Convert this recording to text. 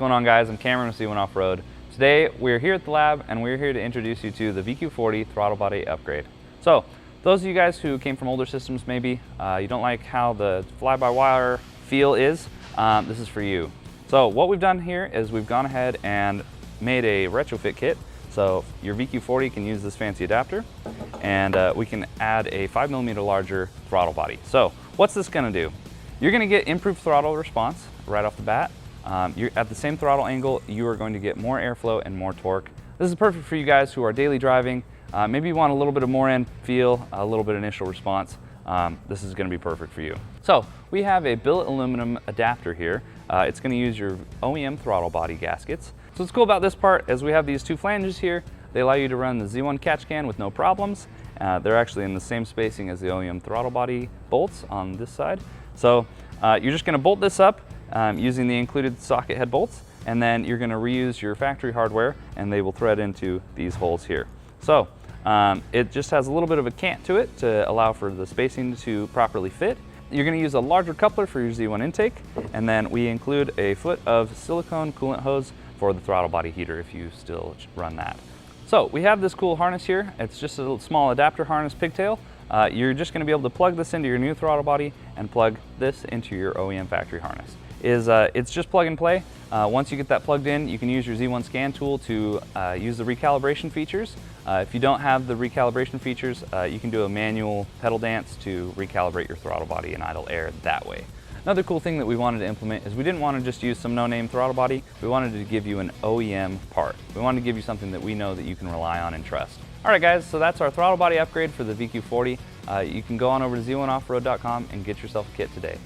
going on, guys? I'm Cameron with Z1 Off-Road. Today we're here at the lab and we're here to introduce you to the VQ40 throttle body upgrade. So those of you guys who came from older systems, maybe you don't like how the fly-by-wire feel is, this is for you. So what we've done here is we've gone ahead and made a retrofit kit. So your VQ40 can use this fancy adapter, and we can add a 5mm larger throttle body. So what's this gonna do? You're gonna get improved throttle response right off the bat. You're at the same throttle angle, you are going to get more airflow and more torque. This is perfect for you guys who are daily driving. Maybe you want a little bit of more end feel, a little bit of initial response. This is going to be perfect for you. So we have a billet aluminum adapter here. It's going to use your OEM throttle body gaskets. So what's cool about this part is we have these two flanges here. They allow you to run the Z1 catch can with no problems. They're actually in the same spacing as the OEM throttle body bolts on this side. So you're just going to bolt this up using the included socket head bolts, and then you're going to reuse your factory hardware and they will thread into these holes here. So it just has a little bit of a cant to it to allow for the spacing to properly fit. You're going to use a larger coupler for your Z1 intake, and then we include a foot of silicone coolant hose for the throttle body heater if you still run that. So we have this cool harness here. It's just a little small adapter harness pigtail. You're just going to be able to plug this into your new throttle body and plug this into your OEM factory harness. It's just plug and play. Once you get that plugged in, you can use your Z1 scan tool to use the recalibration features. If you don't have the recalibration features, you can do a manual pedal dance to recalibrate your throttle body and idle air that way. Another cool thing that we wanted to implement is we didn't want to just use some no-name throttle body. We wanted to give you an OEM part. We wanted to give you something that we know that you can rely on and trust. All right, guys, so that's our throttle body upgrade for the VQ40. You can go on over to z1offroad.com and get yourself a kit today.